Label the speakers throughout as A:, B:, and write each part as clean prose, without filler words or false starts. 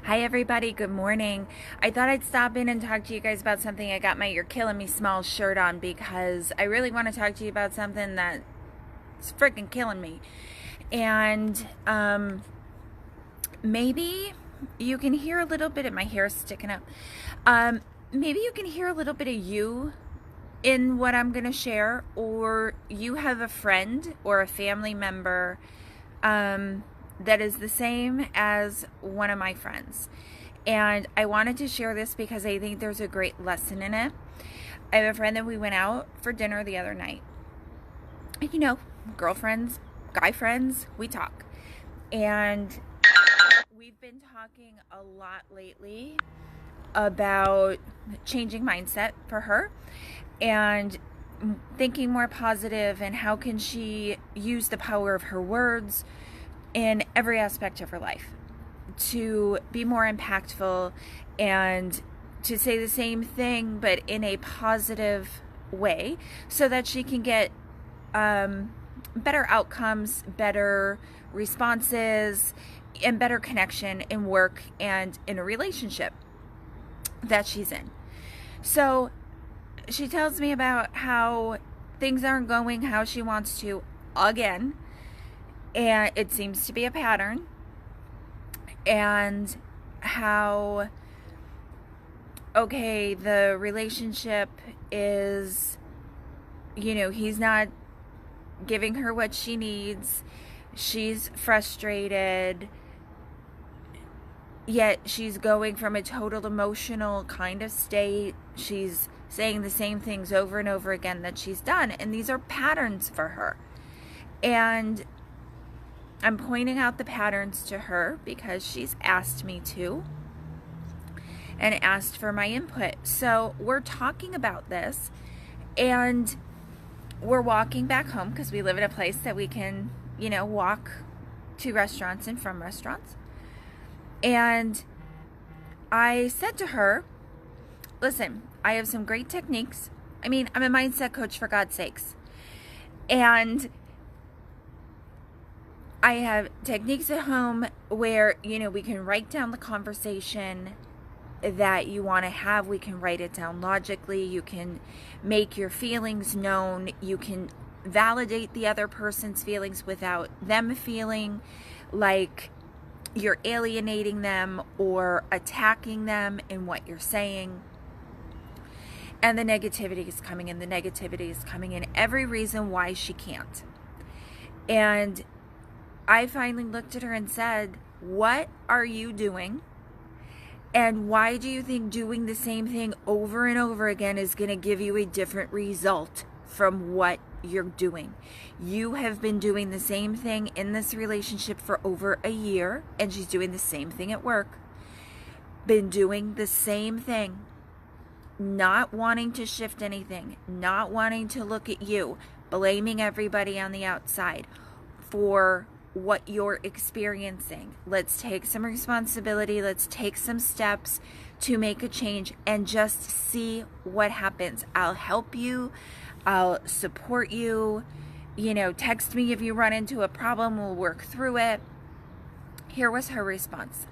A: Hi everybody, good morning. I thought I'd stop in and talk to you guys about something. I got my You're Killing Me Small shirt on because I really want to talk to you about something that's freaking killing me. And maybe you can hear a little bit of my hair sticking up. Maybe you can hear a little bit of you in what I'm going to share, or you have a friend or a family member that is the same as one of my friends. And I wanted to share this because I think there's a great lesson in it. I have a friend that we went out for dinner the other night. You know, girlfriends, guy friends, we talk. And we've been talking a lot lately about changing mindset for her and thinking more positive, and how can she use the power of her words in every aspect of her life to be more impactful and to say the same thing but in a positive way, so that she can get better outcomes, better responses, and better connection in work and in a relationship that she's in. So she tells me about how things aren't going how she wants to again, and it seems to be a pattern, and how, okay, the relationship is, he's not giving her what she needs. She's frustrated, yet she's going from a total emotional kind of state. She's saying the same things over and over again that she's done, and these are patterns for her. And I'm pointing out the patterns to her because she's asked me to and asked for my input. So we're talking about this, and we're walking back home because we live in a place that we can, walk to restaurants and from restaurants. And I said to her, listen, I have some great techniques. I mean, I'm a mindset coach, for God's sakes. And I have techniques at home where, we can write down the conversation that you want to have. We can write it down logically. You can make your feelings known. You can validate the other person's feelings without them feeling like you're alienating them or attacking them in what you're saying. And the negativity is coming in. The negativity is coming in. Every reason why she can't. And I finally looked at her and said, what are you doing? And why do you think doing the same thing over and over again is going to give you a different result from what you're doing? You have been doing the same thing in this relationship for over a year, and she's doing the same thing at work. Been doing the same thing. Not wanting to shift anything. Not wanting to look at you. Blaming everybody on the outside for what you're experiencing. Let's take some responsibility. Let's take some steps to make a change and just see what happens. I'll help you. I'll support you. Text me if you run into a problem. We'll work through it. Here was her response.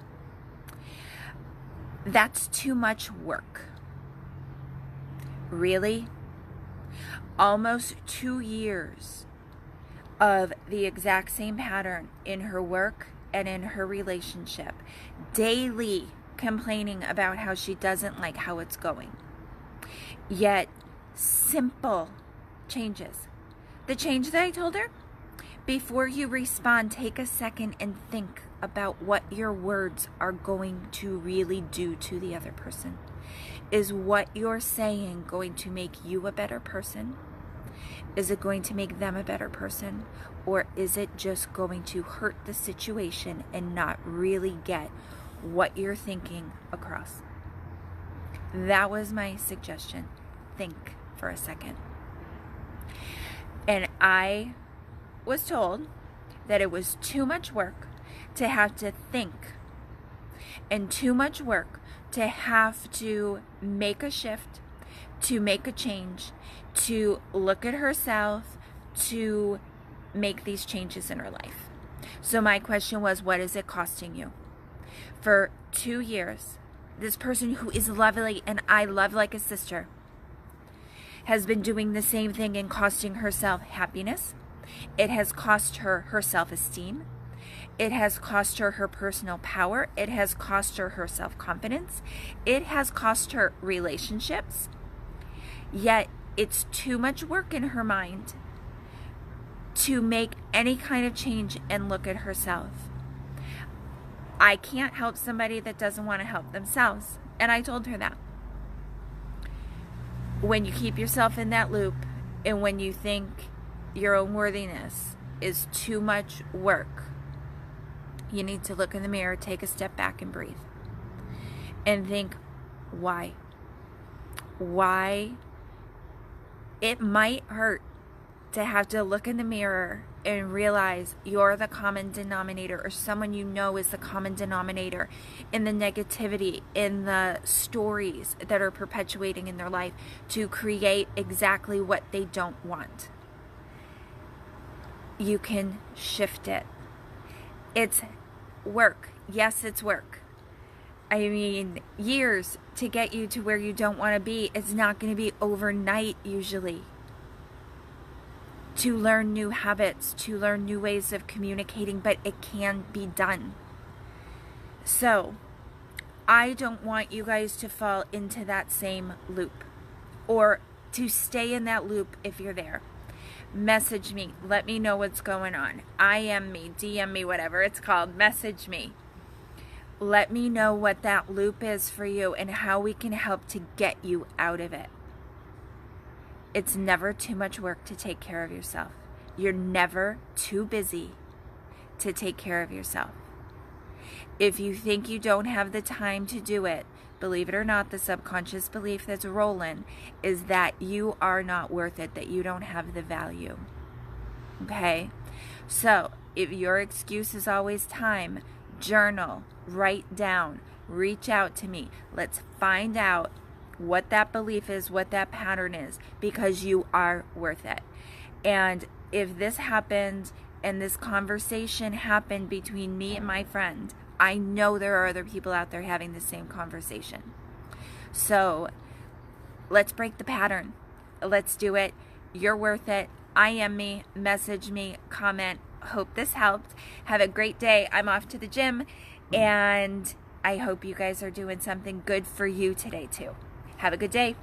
A: That's too much work. Really? Almost 2 years of the exact same pattern in her work and in her relationship. Daily complaining about how she doesn't like how it's going. Yet, simple changes. The change that I told her, before you respond, take a second and think about what your words are going to really do to the other person. Is what you're saying going to make you a better person? Is it going to make them a better person? Or is it just going to hurt the situation and not really get what you're thinking across? That was my suggestion. Think for a second. And I was told that it was too much work to have to think, and too much work to have to make a shift, to make a change, to look at herself, to make these changes in her life. So my question was, what is it costing you? For 2 years, this person who is lovely and I love like a sister has been doing the same thing and costing herself happiness. It has cost her her self-esteem. It has cost her her personal power. It has cost her her self-confidence. It has cost her relationships. Yet it's too much work in her mind to make any kind of change and look at herself. I can't help somebody that doesn't want to help themselves. And I told her that. When you keep yourself in that loop and when you think your own worthiness is too much work, you need to look in the mirror, take a step back and breathe. And think, why? Why? It might hurt to have to look in the mirror and realize you're the common denominator, or someone you know is the common denominator in the negativity, in the stories that are perpetuating in their life to create exactly what they don't want. You can shift it. It's work. Yes, it's work. I mean, years to get you to where you don't want to be. It's not going to be overnight usually. To learn new habits, to learn new ways of communicating, but it can be done. So, I don't want you guys to fall into that same loop or to stay in that loop if you're there. Message me. Let me know what's going on. IM me, DM me, whatever it's called. Message me. Let me know what that loop is for you and how we can help to get you out of it. It's never too much work to take care of yourself. You're never too busy to take care of yourself. If you think you don't have the time to do it, believe it or not, the subconscious belief that's rolling is that you are not worth it, that you don't have the value. Okay? So, if your excuse is always time, journal, write down, reach out to me. Let's find out what that belief is, what that pattern is, because you are worth it. And if this happened and this conversation happened between me and my friend, I know there are other people out there having the same conversation. So let's break the pattern. Let's do it. You're worth it. IM me, message me, comment. Hope this helped. Have a great day. I'm off to the gym, and I hope you guys are doing something good for you today too. Have a good day.